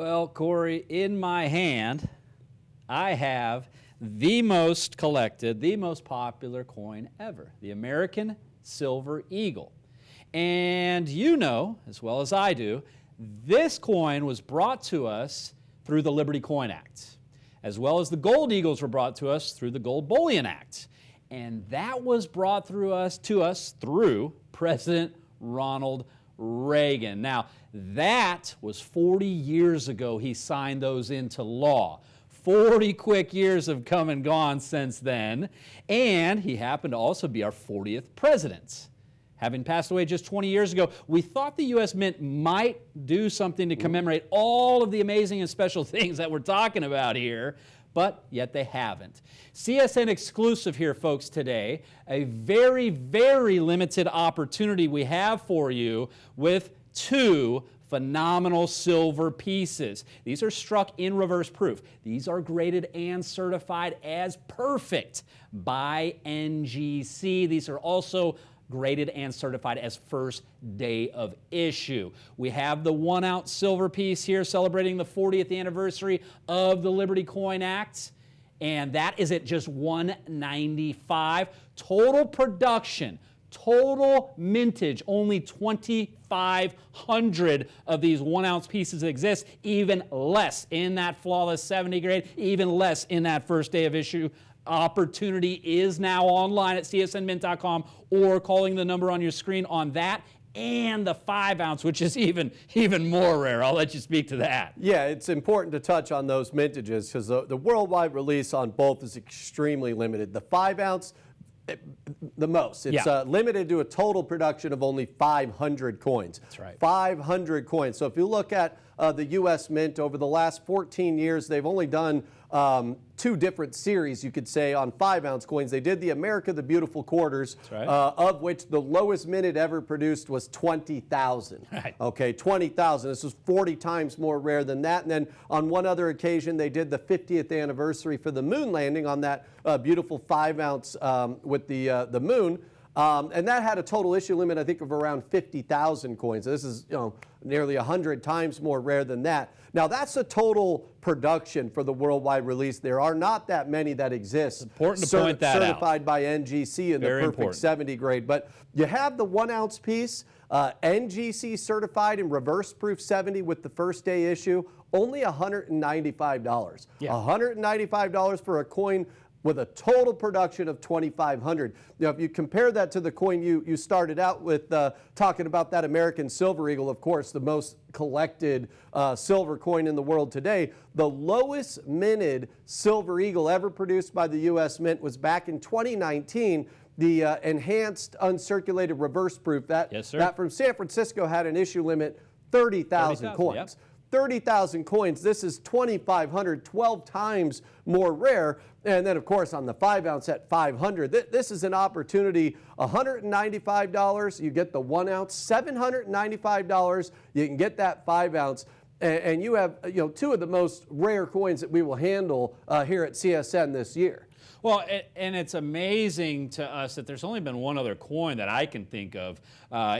Well, Corey, in my hand, I have the most collected, the most popular coin ever, the American Silver Eagle. And you know, as well as I do, this coin was brought to us through the Liberty Coin Act, as well as the Gold Eagles were brought to us through the Gold Bullion Act. And that was brought to us through President Ronald Reagan. Now, that was 40 years ago he signed those into law. 40 quick years have come and gone since then. And he happened to also be our 40th president. Having passed away just 20 years ago, we thought the U.S. Mint might do something to commemorate all of the amazing and special things that we're talking about here, but yet they haven't. CSN exclusive here, folks, today. A very, very limited opportunity we have for you with two phenomenal silver pieces. These are struck in reverse proof. These are graded and certified as perfect by NGC. These are also graded and certified as first day of issue. We have the 1 ounce silver piece here celebrating the 40th anniversary of the Liberty Coin Act, and that is at just $195. Total production, total mintage, only 2,500 of these 1 ounce pieces exist, even less in that flawless 70 grade, even less in that first day of issue. Opportunity is now online at csnmint.com or calling the number on your screen on that, and the 5 ounce, which is even more rare. I'll let you speak to that. Yeah, it's important to touch on those mintages because the worldwide release on both is extremely limited. The 5 ounce, the most. It's limited to a total production of only 500 coins. That's right. 500 coins. So if you look at the U.S. Mint over the last 14 years, they've only done 2 different series, you could say, on 5 ounce coins. They did the America the Beautiful Quarters, right. of which the lowest minted ever produced was 20,000. Right. Okay, 20,000. This was 40 times more rare than that. And then on one other occasion, they did the 50th anniversary for the moon landing on that beautiful 5 ounce with the moon. And that had a total issue limit, I think, of around 50,000 coins. This is, nearly 100 times more rare than that. Now, that's a total production for the worldwide release. There are not that many that exist. It's important to point that out. Certified by NGC in the perfect 70 grade. But you have the 1 ounce piece, NGC certified in reverse proof 70 with the first day issue, only $195. Yeah. $195 for a coin with a total production of 2,500. Now, if you compare that to the coin you started out with talking about, that American Silver Eagle, of course, the most collected silver coin in the world today, the lowest minted Silver Eagle ever produced by the U.S. Mint was back in 2019. The enhanced uncirculated reverse proof, that from San Francisco had an issue limit 30,000 coins. Yep. 30,000 coins. This is 2,500, 12 times more rare. And then, of course, on the 5 ounce at 500, this is an opportunity. $195, you get the 1 ounce. $795, you can get that 5 ounce. And you have 2 of the most rare coins that we will handle here at CSN this year. Well, and it's amazing to us that there's only been one other coin that I can think of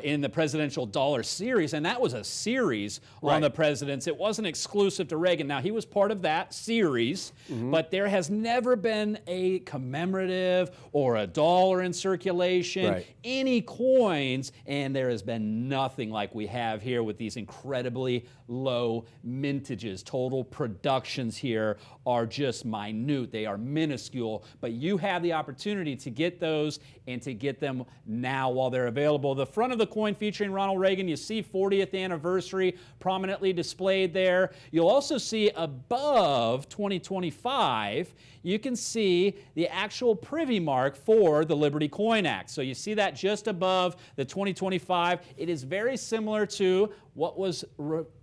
in the presidential dollar series, and that was a series on the presidents. It wasn't exclusive to Reagan. Now, he was part of that series, but there has never been a commemorative or a dollar in circulation, any coins, and there has been nothing like we have here with these incredibly low mintages. Total productions here are just minute. They are minuscule. But you have the opportunity to get those and to get them now while they're available. The front of the coin featuring Ronald Reagan, you see 40th anniversary prominently displayed there. You'll also see above 2025, you can see the actual privy mark for the Liberty Coin Act. So you see that just above the 2025. It is very similar to what was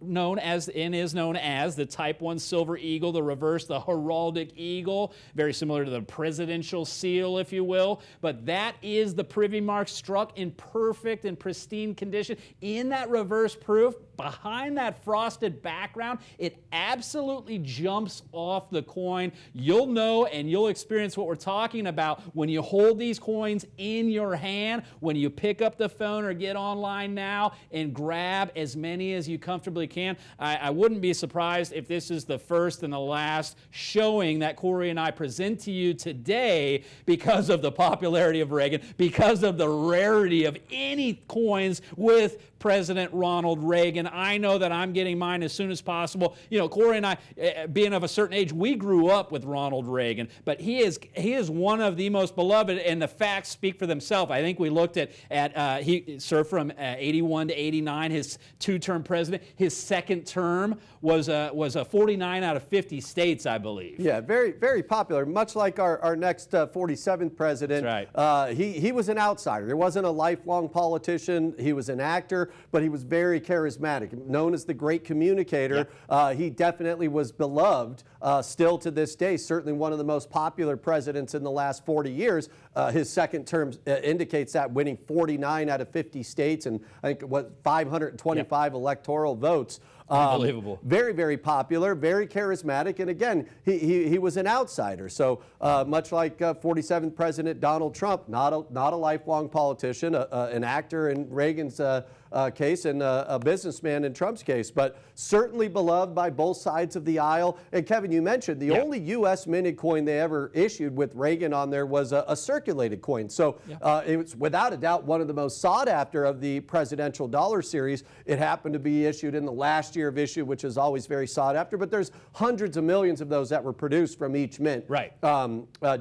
known as and is known as the Type 1 Silver Eagle, the reverse, the heraldic eagle, very similar to the presidential seal, if you will. But that is the privy mark struck in perfect and pristine condition in that reverse proof. Behind that frosted background, it absolutely jumps off the coin. You'll know and you'll experience what we're talking about when you hold these coins in your hand, when you pick up the phone or get online now and grab as many many as you comfortably can. I wouldn't be surprised if this is the first and the last showing that Corey and I present to you today because of the popularity of Reagan, because of the rarity of any coins with President Ronald Reagan. I know that I'm getting mine as soon as possible. You know, Corey and I, being of a certain age, we grew up with Ronald Reagan, but he is one of the most beloved, and the facts speak for themselves. I think we looked at he served from 81 to 89, his two-term president. His second term was a 49 out of 50 states, I believe. Yeah, very, very popular. Much like our next 47th president. That's right. He was an outsider. He wasn't a lifelong politician. He was an actor, but he was very charismatic, known as the great communicator. Yeah. He definitely was beloved still to this day, certainly one of the most popular presidents in the last 40 years. His second term indicates that, winning 49 out of 50 states and I think 525 electoral votes. Unbelievable. Very, very popular, very charismatic, and again, he was an outsider. So much like 47th President Donald Trump, not a lifelong politician, an actor in Reagan's case and a businessman in Trump's case, but certainly beloved by both sides of the aisle. And Kevin, you mentioned the only U.S. minted coin they ever issued with Reagan on there was a circulated coin. So it was without a doubt one of the most sought after of the presidential dollar series. It happened to be issued in the last year of issue, which is always very sought after, but there's hundreds of millions of those that were produced from each mint. Right.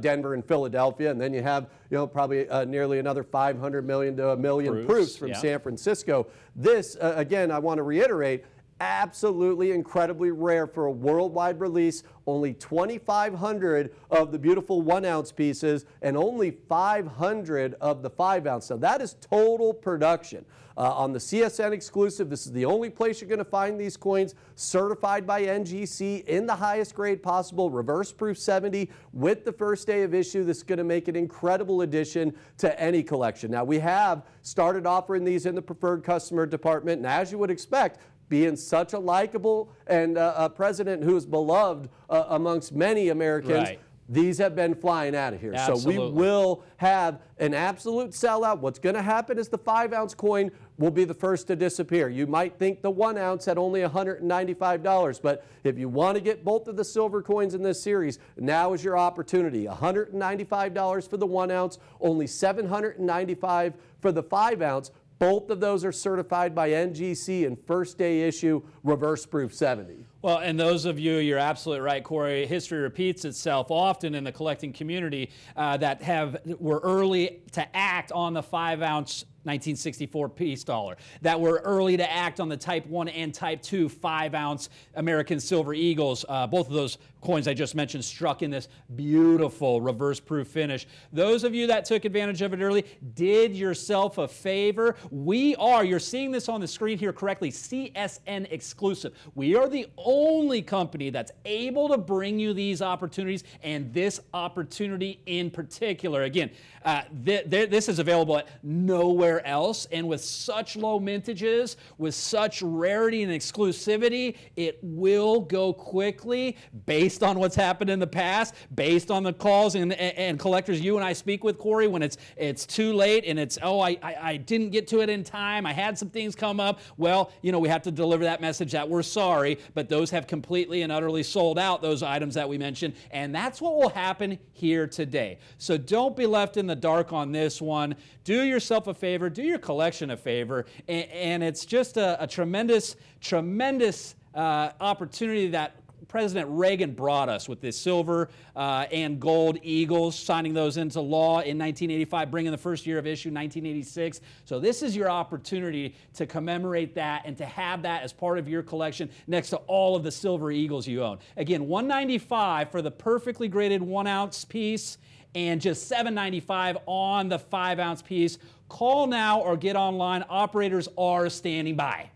Denver and Philadelphia, and then you have probably nearly another 500 million to a million proofs from San Francisco. This, again, I want to reiterate, absolutely incredibly rare for a worldwide release. Only 2,500 of the beautiful 1 ounce pieces and only 500 of the 5 ounce. Now that is total production. On the CSN exclusive, this is the only place you're going to find these coins, certified by NGC in the highest grade possible, reverse proof 70 with the first day of issue. This is going to make an incredible addition to any collection. Now we have started offering these in the preferred customer department, and as you would expect, being such a likable and a president who is beloved amongst many Americans, these have been flying out of here. Absolutely. So we will have an absolute sellout. What's going to happen is the 5 ounce coin will be the first to disappear. You might think the 1 ounce at only $195, but if you want to get both of the silver coins in this series, now is your opportunity. $195 for the 1 ounce, only $795 for the 5 ounce. Both of those are certified by NGC and first day issue reverse proof 70. Well, and those of you, you're absolutely right, Corey. History repeats itself often in the collecting community that were early to act on the 5 ounce 1964 peace dollar, that were early to act on the Type 1 and Type 2 5 ounce American Silver Eagles. Both of those coins I just mentioned struck in this beautiful reverse proof finish. Those of you that took advantage of it early did yourself a favor. You're seeing this on the screen here correctly, CSN exclusive. We are the only company that's able to bring you these opportunities, and this opportunity in particular. Again, this is available at nowhere else, and with such low mintages, with such rarity and exclusivity, it will go quickly based on what's happened in the past, based on the calls and collectors you and I speak with, Corey, when it's too late and it's, I didn't get to it in time, I had some things come up. Well, we have to deliver that message that we're sorry, but those have completely and utterly sold out, those items that we mentioned, and that's what will happen here today. So don't be left in the dark on this one. Do yourself a favor, do your collection a favor, and it's just a tremendous opportunity that President Reagan brought us with the silver and gold eagles, signing those into law in 1985, bringing the first year of issue 1986. So this is your opportunity to commemorate that and to have that as part of your collection next to all of the silver eagles you own. Again, $195 for the perfectly graded 1 ounce piece and just $795 on the 5 ounce piece. Call now or get online. Operators are standing by.